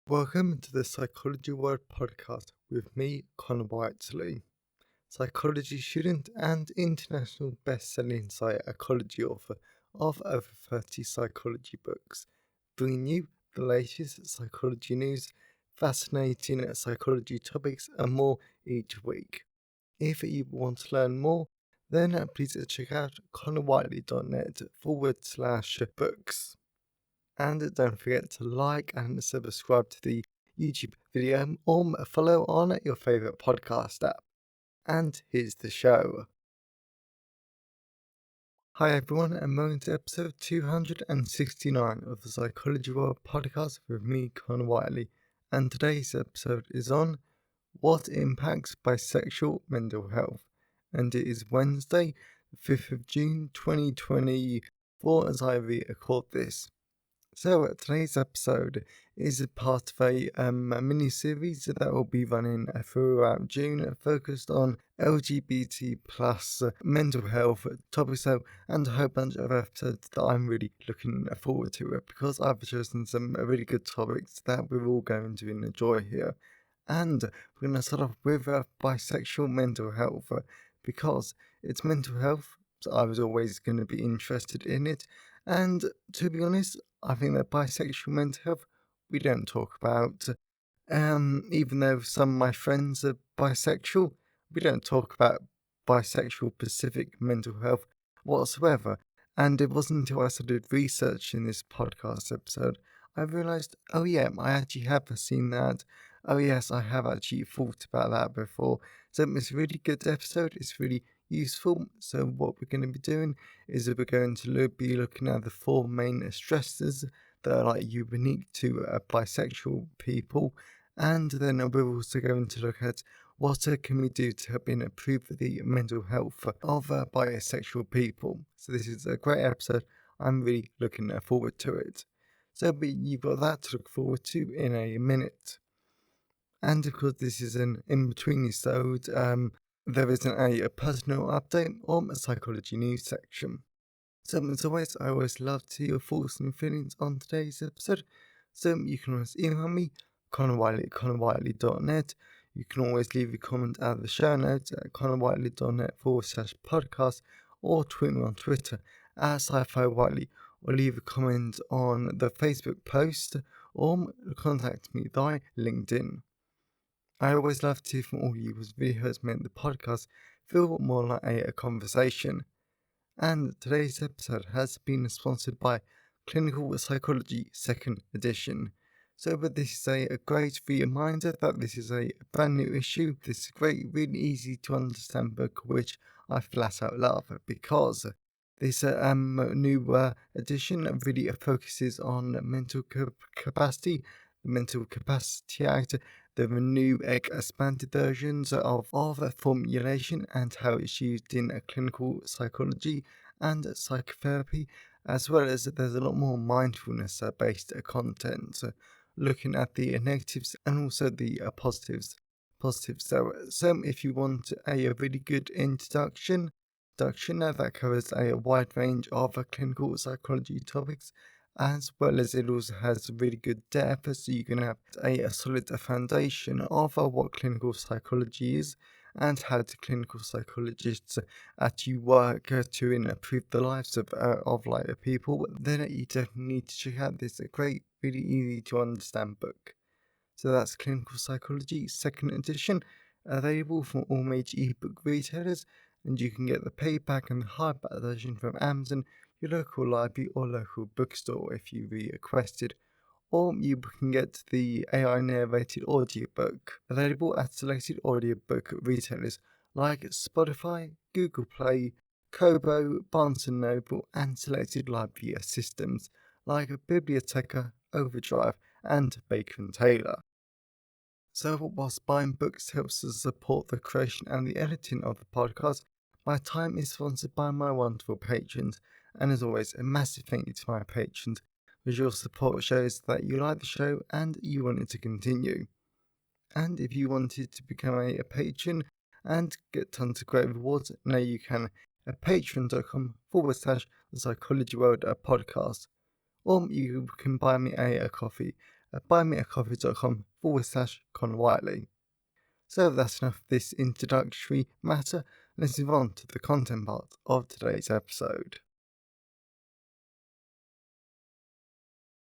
Welcome to the Psychology World podcast with me, Connor Whiteley, psychology student and international best-selling psychology author of over 30 psychology books, bringing you the latest psychology news, fascinating psychology topics and more each week. If you want to learn more, then please check out connorwhiteley.net/books. And don't forget to like and subscribe to the YouTube video or follow on your favourite podcast app. And here's the show. Hi everyone, and welcome to episode 269 of the Psychology World podcast with me, Connor Whiteley. And today's episode is on what impacts bisexual mental health. And it is Wednesday, the 5th of June 2024 as I record this. So today's episode is a part of a mini-series that will be running throughout June, focused on LGBT plus mental health topics, and a whole bunch of episodes that I'm really looking forward to, because I've chosen some really good topics that we're all going to enjoy here. And we're going to start off with bisexual mental health, because it's mental health, so I was always going to be interested in it. And to be honest, I think that bisexual mental health we don't talk about. Even though some of my friends are bisexual, we don't talk about bisexual specific mental health whatsoever. And it wasn't until I started researching this podcast episode, I realised, oh yeah, I actually have seen that. Oh yes, I have actually thought about that before. So it's a really good episode. It's really useful. So what we're going to be doing is that we're going to be looking at the four main stressors that are unique to bisexual people, and then we're also going to look at what can we do to help improve the mental health of bisexual people. So this is a great episode. I'm really looking forward to it. So but you've got that to look forward to in a minute. And because this is an in-between episode, there isn't a personal update or a psychology news section. So as always, I always love to hear your thoughts and feelings on today's episode. So you can always email me, connorwhiteley@connorwhiteley.net. You can always leave a comment at the show notes at connorwhiteley.net/podcast, or tweet me on Twitter at sci-fi whiteley, or leave a comment on the Facebook post, or contact me via LinkedIn. I always love to hear from all you whose videos make the podcast feel more like a conversation. And today's episode has been sponsored by Clinical Psychology 2nd Edition. So, but this is a great reminder that this is a brand new issue. This is a great, really easy to understand book, which I flat out love, because this new edition really focuses on mental capacity, the Mental Capacity Act, the new expanded versions of formulation and how it's used in clinical psychology and psychotherapy, as well as there's a lot more mindfulness based content, looking at the negatives and also the positives. So if you want a really good introduction that covers a wide range of clinical psychology topics, as well as it also has really good depth, so you can have a solid foundation of what clinical psychology is and how the clinical psychologists actually work to improve the lives of people. Then you definitely need to check out this great, really easy to understand book. So that's Clinical Psychology 2nd Edition, available from all major ebook retailers, and you can get the paperback and the hardback version from Amazon, your local library or local bookstore if you requested, or you can get the AI narrated audiobook, available at selected audiobook retailers like Spotify, Google Play, Kobo, Barnes & Noble, and selected library systems like Biblioteca, Overdrive, and Baker & Taylor. So whilst buying books helps to support the creation and the editing of the podcast, my time is sponsored by my wonderful patrons, and as always, a massive thank you to my patrons, because your support shows that you like the show and you want it to continue. And if you wanted to become a patron and get tons of great rewards, now you can at patreon.com/the Psychology World podcast. Or you can buy me a coffee at buymeacoffee.com/ConnorWhiteley. So that's enough of this introductory matter. Let's move on to the content part of today's episode.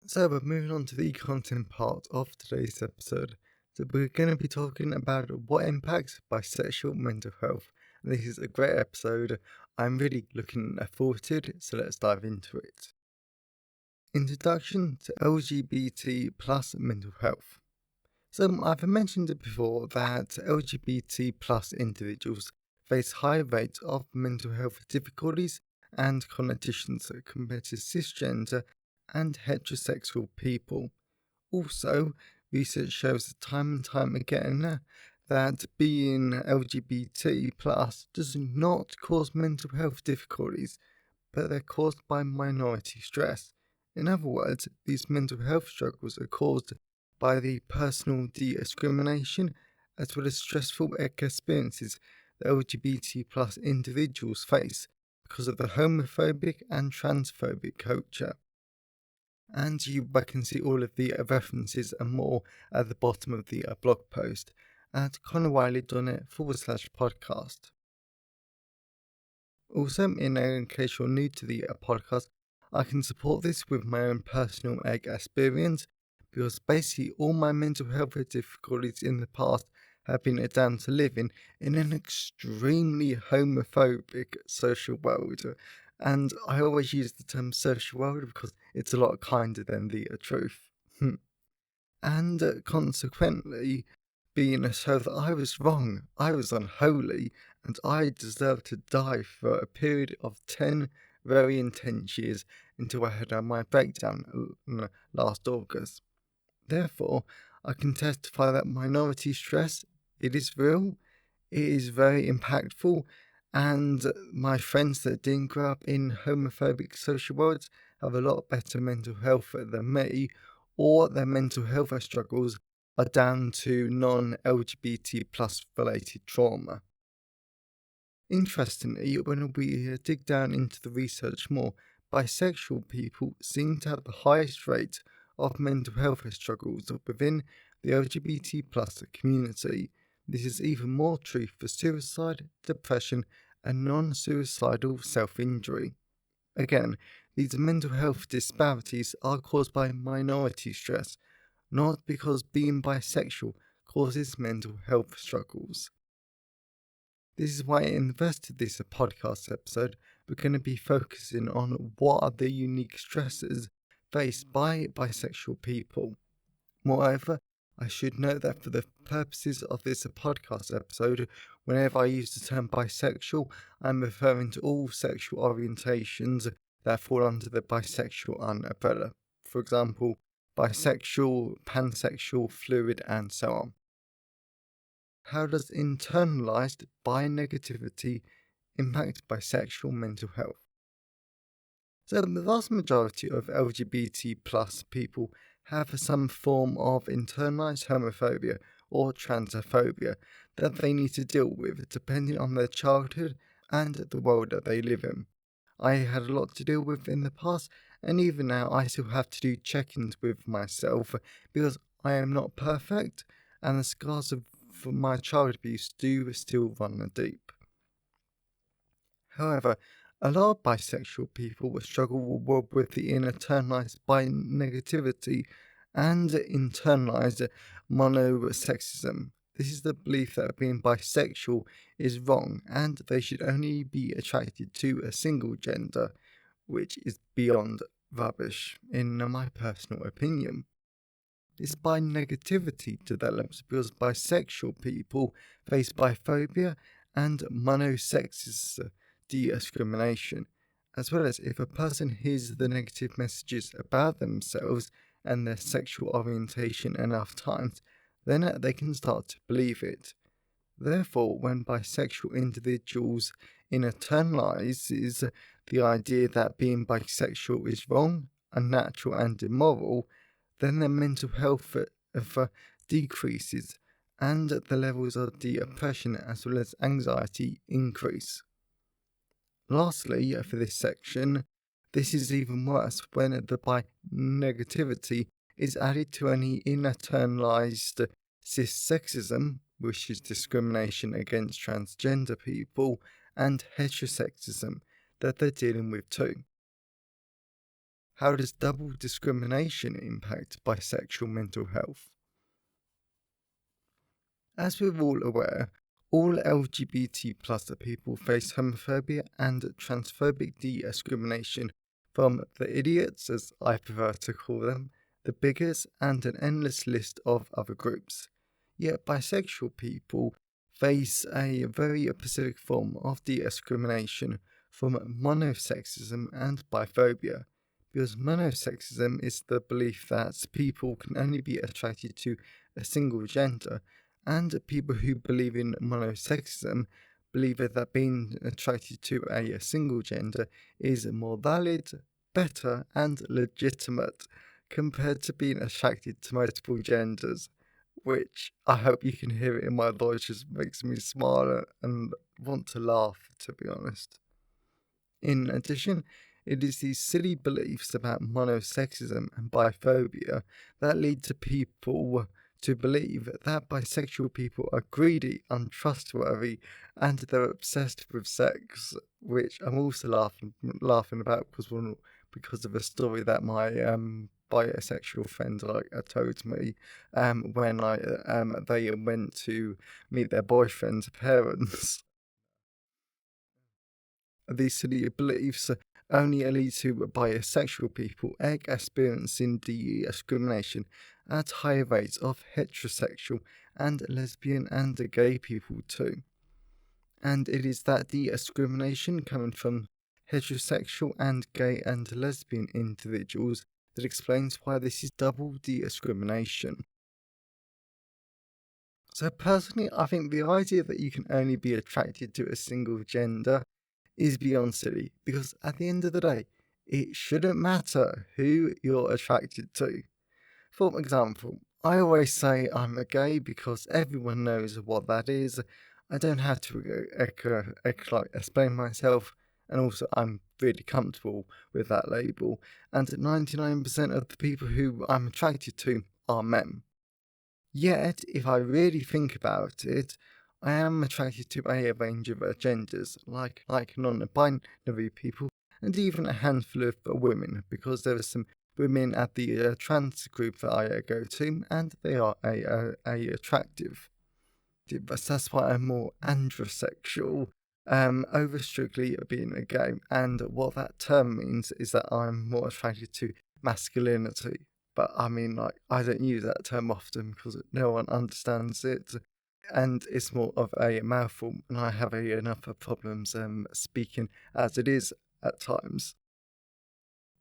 So we're moving on to the content part of today's episode. So we're going to be talking about what impacts bisexual mental health. And this is a great episode. I'm really looking forward to it, so let's dive into it. Introduction to LGBT plus mental health. So I've mentioned it before that LGBT plus individuals face high rates of mental health difficulties and connotations compared to cisgender and heterosexual people. Also, research shows time and time again that being LGBT plus does not cause mental health difficulties, but they're caused by minority stress. In other words, these mental health struggles are caused by the personal discrimination as well as stressful experiences that LGBT plus individuals face because of the homophobic and transphobic culture. And you can see all of the references and more at the bottom of the blog post at connorwhiteley.net/podcast. Also, in case you're new to the podcast, I can support this with my own personal experience because basically all my mental health difficulties in the past have been down to living in an extremely homophobic social world. And I always use the term social world because it's a lot kinder than the truth. And consequently, being so that I was wrong, I was unholy, and I deserved to die for a period of 10 very intense years until I had my breakdown last August. Therefore, I can testify that minority stress, it is real, it is very impactful, and my friends that didn't grow up in homophobic social worlds have a lot better mental health than me, or their mental health struggles are down to non-LGBT plus related trauma. Interestingly, when we dig down into the research more, bisexual people seem to have the highest rate of mental health struggles within the LGBT plus community. This is even more true for suicide, depression, and non-suicidal self-injury. Again, these mental health disparities are caused by minority stress, not because being bisexual causes mental health struggles. This is why in the rest of this podcast episode, we're going to be focusing on what are the unique stresses faced by bisexual people. Moreover, I should note that for the purposes of this podcast episode, whenever I use the term bisexual, I'm referring to all sexual orientations that fall under the bisexual umbrella. For example, bisexual, pansexual, fluid, and so on. How does internalized bi-negativity impact bisexual mental health? So the vast majority of LGBT plus people have some form of internalized homophobia or transphobia that they need to deal with depending on their childhood and the world that they live in. I had a lot to deal with in the past, and even now I still have to do check-ins with myself because I am not perfect and the scars of my child abuse do still run deep. However, a lot of bisexual people struggle with the internalized bi-negativity and internalized monosexism. This is the belief that being bisexual is wrong and they should only be attracted to a single gender, which is beyond rubbish, in my personal opinion. This bi-negativity develops because bisexual people face biphobia and monosexist discrimination, as well as if a person hears the negative messages about themselves and their sexual orientation enough times, then they can start to believe it. Therefore, when bisexual individuals internalize the idea that being bisexual is wrong, unnatural, and immoral, then their mental health decreases and the levels of depression as well as anxiety increase. Lastly, for this section, this is even worse when the bi-negativity is added to any internalized cissexism, which is discrimination against transgender people, and heterosexism that they're dealing with too. How does double discrimination impact bisexual mental health? As we're all aware, all LGBT plus people face homophobia and transphobic discrimination from the idiots, as I prefer to call them, the bigots, and an endless list of other groups. Yet bisexual people face a very specific form of discrimination from monosexism and biphobia, because monosexism is the belief that people can only be attracted to a single gender, and people who believe in monosexism believe that being attracted to a single gender is more valid, better, and legitimate compared to being attracted to multiple genders, which I hope you can hear it in my voice, just makes me smile and want to laugh, to be honest. In addition, it is these silly beliefs about monosexism and biphobia that lead to people to believe that bisexual people are greedy, untrustworthy, and they're obsessed with sex, which I'm also laughing about because of a story that my bisexual friend told me when they went to meet their boyfriend's parents. These silly beliefs only lead to bisexual people experiencing discrimination at higher rates of heterosexual and lesbian and gay people too. And it is that discrimination coming from heterosexual and gay and lesbian individuals that explains why this is double discrimination. So personally, I think the idea that you can only be attracted to a single gender is beyond silly, because at the end of the day, it shouldn't matter who you're attracted to. For example, I always say I'm a gay because everyone knows what that is. I don't have to explain myself, and also I'm really comfortable with that label. And 99% of the people who I'm attracted to are men. Yet, if I really think about it, I am attracted to a range of genders, like non-binary people, and even a handful of women, because there are some women at the trans group that I go to, and they are a attractive. But that's why I'm more androsexual, over strictly being a gay. And what that term means is that I'm more attracted to masculinity. But I mean, I don't use that term often because no one understands it. And it's more of a mouthful, and I have enough of problems speaking as it is at times.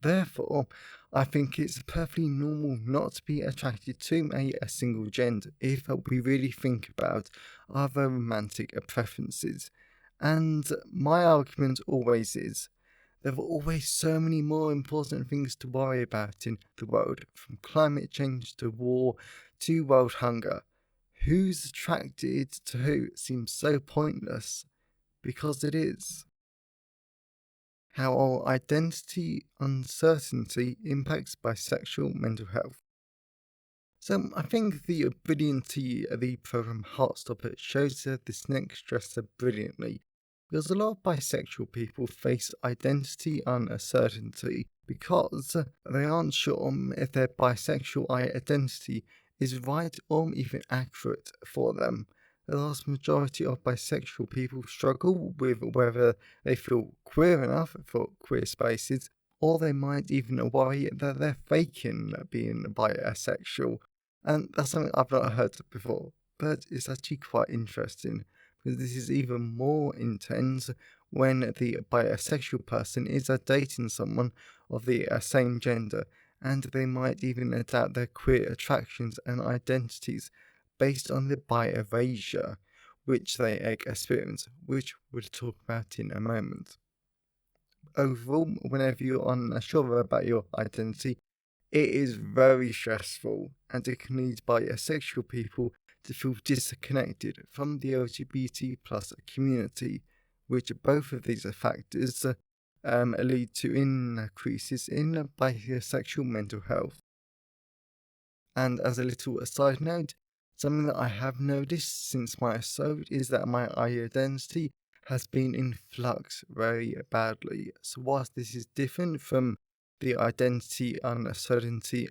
Therefore, I think it's perfectly normal not to be attracted to a single gender if we really think about other romantic preferences. And my argument always is there are always so many more important things to worry about in the world, from climate change to war to world hunger. Who's attracted to who seems so pointless, because it is. How our identity uncertainty impacts bisexual mental health. So I think the brilliancy of the program Heartstopper shows this next stressor brilliantly, because a lot of bisexual people face identity uncertainty because they aren't sure if their bisexual identity is right or even accurate for them. The vast majority of bisexual people struggle with whether they feel queer enough for queer spaces, or they might even worry that they're faking being bisexual. And that's something I've not heard before, but it's actually quite interesting, because this is even more intense when the bisexual person is dating someone of the same gender, and they might even adapt their queer attractions and identities based on the bi-erasure which they experience, which we'll talk about in a moment. Overall, whenever you're unsure about your identity, it is very stressful, and it can lead bisexual people to feel disconnected from the LGBT plus community, which both of these factors lead to increases in bisexual mental health. And as a little side note, something that I have noticed since my assault is that my identity has been in flux very badly. So whilst this is different from the identity uncertainty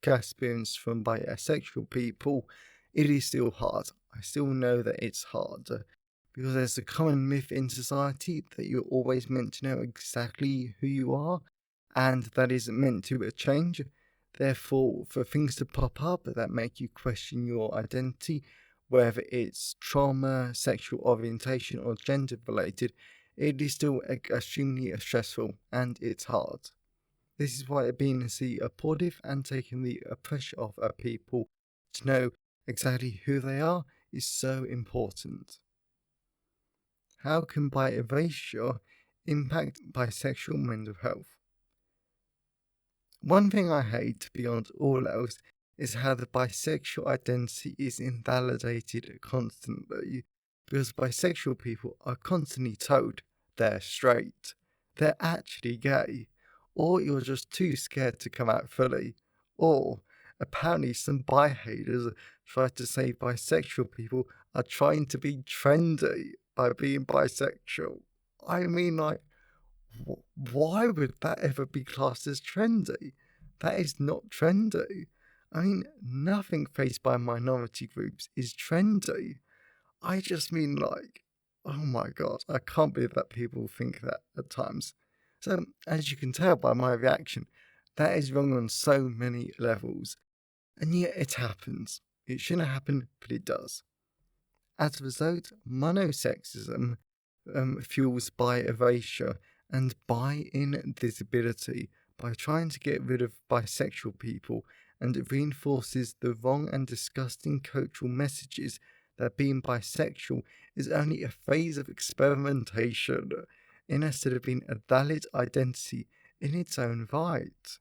experienced from bisexual people, it is still hard. I still know that it's hard. Because there's a common myth in society that you're always meant to know exactly who you are, and that isn't meant to change. Therefore, for things to pop up that make you question your identity, whether it's trauma, sexual orientation, or gender related, it is still extremely stressful and it's hard. This is why being supportive and taking the pressure off people to know exactly who they are is so important. How can bi-erasure impact bisexual mental health? One thing I hate beyond all else is how the bisexual identity is invalidated constantly, because bisexual people are constantly told they're straight, they're actually gay, or you're just too scared to come out fully, or apparently some bi haters try to say bisexual people are trying to be trendy by being bisexual. I mean, like, why would that ever be classed as trendy? That is not trendy. I mean, nothing faced by minority groups is trendy. I just mean, like, oh my god, I can't believe that people think that at times. So, as you can tell by my reaction, that is wrong on so many levels. And yet it happens. It shouldn't happen, but it does. As a result, monosexism fuels bi-erasure and bi-invisibility by trying to get rid of bisexual people, and it reinforces the wrong and disgusting cultural messages that being bisexual is only a phase of experimentation instead of being a valid identity in its own right.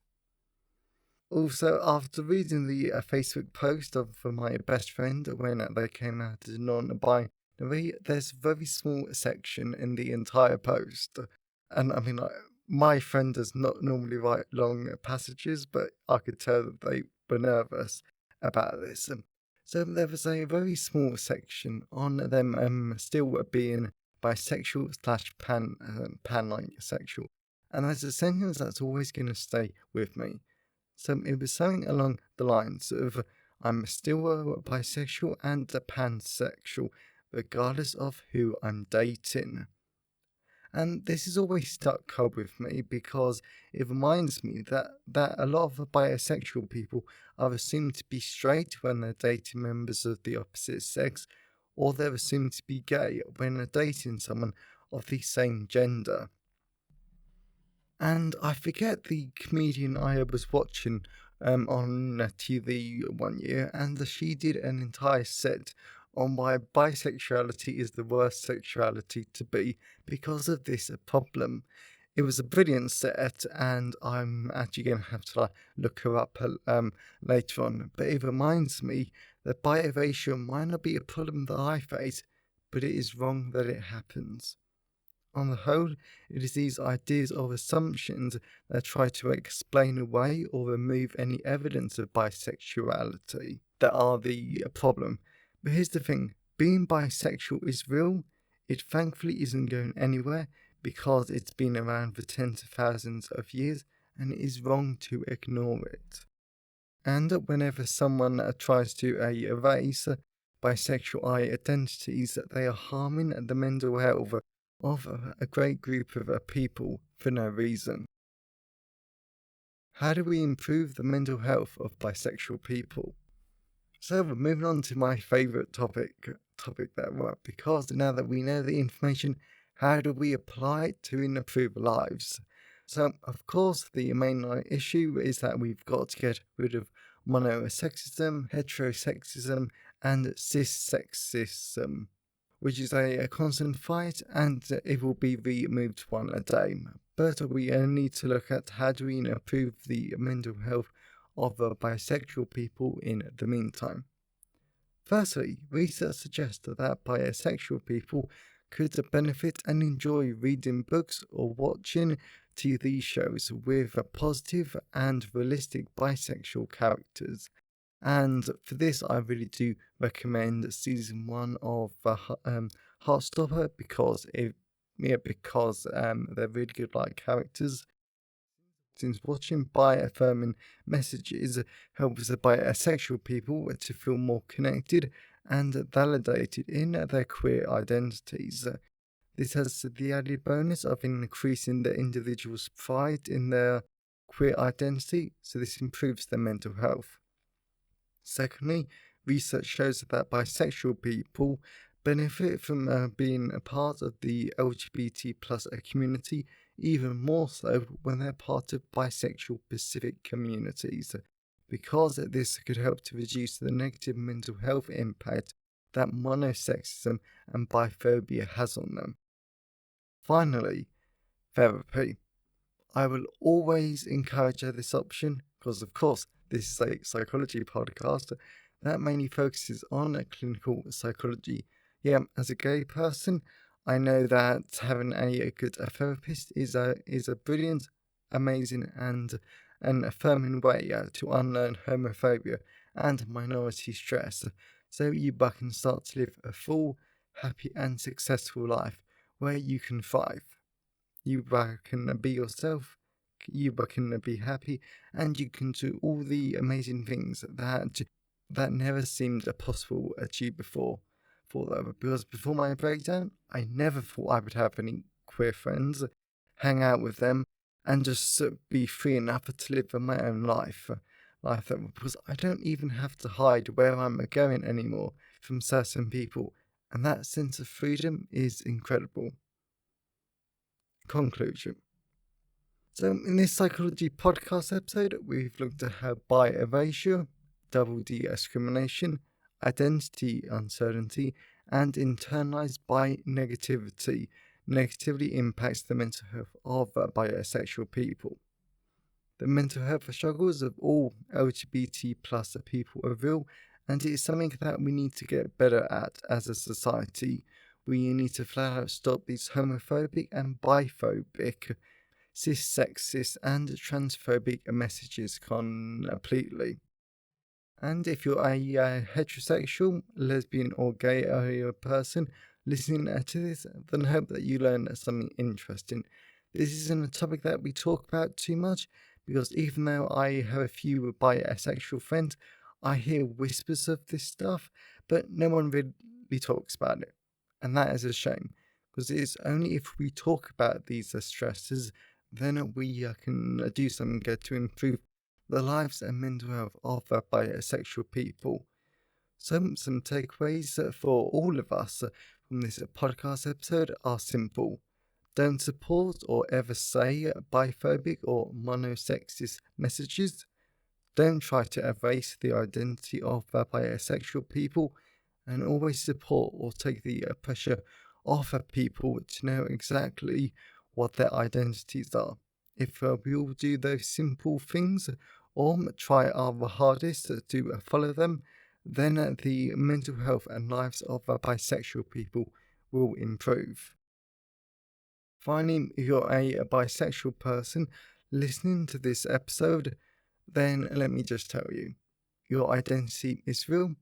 Also, after reading the Facebook post of my best friend when they came out as non-binary, there's a very small section in the entire post. And I mean, like, my friend does not normally write long passages, but I could tell that they were nervous about this. So there was a very small section on them still being bisexual slash pan-like sexual. And there's a sentence that's always going to stay with me. So it was something along the lines of I'm still bisexual and pansexual, regardless of who I'm dating. And this has always stuck with me because it reminds me that a lot of bisexual people are assumed to be straight when they're dating members of the opposite sex, or they're assumed to be gay when they're dating someone of the same gender. And I forget the comedian I was watching on TV one year, and she did an entire set on why bisexuality is the worst sexuality to be because of this problem. It was a brilliant set, and I'm actually going to have to look her up later on. But it reminds me that bi-erasure might not be a problem that I face, but it is wrong that it happens. On the whole, it is these ideas or assumptions that try to explain away or remove any evidence of bisexuality that are the problem. But here's the thing, being bisexual is real. It thankfully isn't going anywhere because it's been around for tens of thousands of years, and it is wrong to ignore it. And whenever someone tries to erase bisexual identities, they are harming the mental health of a great group of people for no reason. How do we improve the mental health of bisexual people? So moving on to my favourite topic because now that we know the information, how do we apply it to improve lives? So of course the main issue is that we've got to get rid of monosexism, heterosexism, and cissexism, which is a constant fight, and it will be removed one a day. But we need to look at how do we improve the mental health of bisexual people in the meantime. Firstly, research suggests that bisexual people could benefit and enjoy reading books or watching TV shows with positive and realistic bisexual characters. And for this, I really do recommend season 1 of Heartstopper because they're really good like characters. Since watching bi-affirming messages helps bisexual people to feel more connected and validated in their queer identities. This has the added bonus of increasing the individual's pride in their queer identity, so this improves their mental health. Secondly, research shows that bisexual people benefit from being a part of the LGBT plus community, even more so when they're part of bisexual specific communities, because this could help to reduce the negative mental health impact that monosexism and biphobia has on them. Finally, therapy. I will always encourage this option because, of course, this is a psychology podcast that mainly focuses on clinical psychology. Yeah, as a gay person, I know that having a good therapist is a brilliant, amazing, and an affirming way to unlearn homophobia and minority stress, so you can start to live a full, happy, and successful life where you can thrive. You can be yourself, you can be happy, and you can do all the amazing things that never seemed possible to achieve before. Because before my breakdown, I never thought I would have any queer friends, hang out with them, and just be free enough to live my own life. Because I don't even have to hide where I'm going anymore from certain people, and that sense of freedom is incredible. Conclusion. So, in this psychology podcast episode, we've looked at how bi erasure, double discrimination, identity uncertainty, and internalized bi negativity negatively impacts the mental health of bisexual people. The mental health struggles of all LGBT plus people are real, and it is something that we need to get better at as a society. We need to flat out stop these homophobic and biphobic, cis sexist, and transphobic messages completely. And if you're a heterosexual, lesbian, or gay person listening to this, then I hope that you learn something interesting. This isn't a topic that we talk about too much because even though I have a few bisexual friends, I hear whispers of this stuff, but no one really talks about it. And that is a shame because it is only if we talk about these stressors then we can do something to improve the lives and mental health of bisexual people. Some takeaways for all of us from this podcast episode are simple. Don't support or ever say biphobic or monosexist messages. Don't try to erase the identity of bisexual people, and always support or take the pressure off people to know exactly what their identities are. If we all do those simple things or try our hardest to follow them, then the mental health and lives of bisexual people will improve. Finally, if you're a bisexual person listening to this episode, then let me just tell you, your identity is real,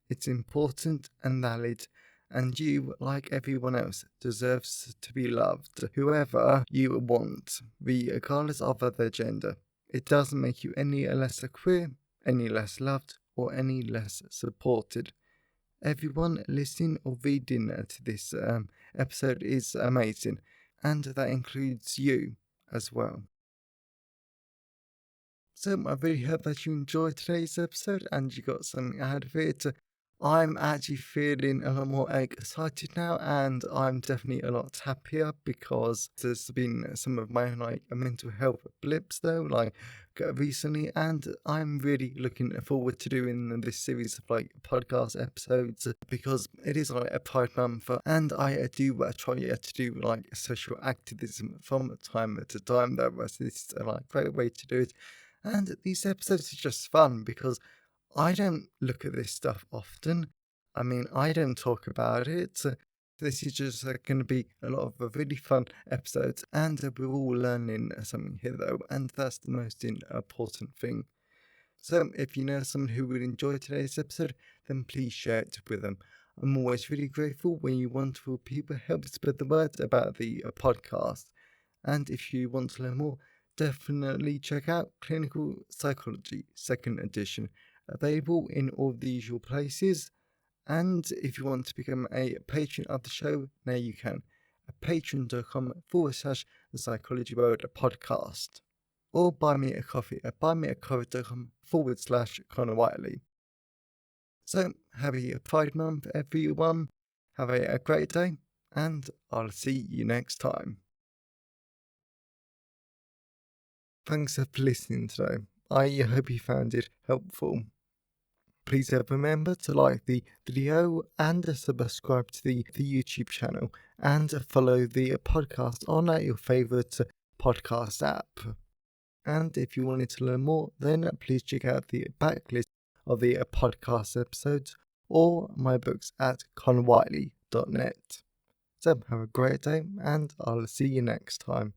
it's important and valid, and you, like everyone else, deserves to be loved, whoever you want, regardless of their gender. It doesn't make you any less queer, any less loved, or any less supported. Everyone listening or reading to this episode is amazing, and that includes you as well. So I really hope that you enjoyed today's episode and you got something out of it. I'm actually feeling a lot more excited now, and I'm definitely a lot happier because there's been some of my mental health blips though, recently, and I'm really looking forward to doing this series of podcast episodes because it is a Pride Month, and I do try to do social activism from time to time. Though this is a great way to do it. And these episodes are just fun because I don't look at this stuff often. I mean, I don't talk about it. This is just going to be a lot of really fun episodes, and we're all learning something here, though, and that's the most important thing. So if you know someone who would enjoy today's episode, then please share it with them. I'm always really grateful when you wonderful people help spread the word about the podcast. And if you want to learn more, definitely check out Clinical Psychology 2nd edition, available in all the usual places. And if you want to become a patron of the show, now you can at patreon.com/the Psychology World podcast. Or buy me a coffee at buymeacoffee.com/Connor Whiteley. So, happy Pride Month, everyone. Have a great day, and I'll see you next time. Thanks for listening today. I hope you found it helpful. Please remember to like the video and subscribe to the YouTube channel and follow the podcast on your favourite podcast app. And if you wanted to learn more, then please check out the backlist of the podcast episodes or my books at conwhiteley.net. So have a great day, and I'll see you next time.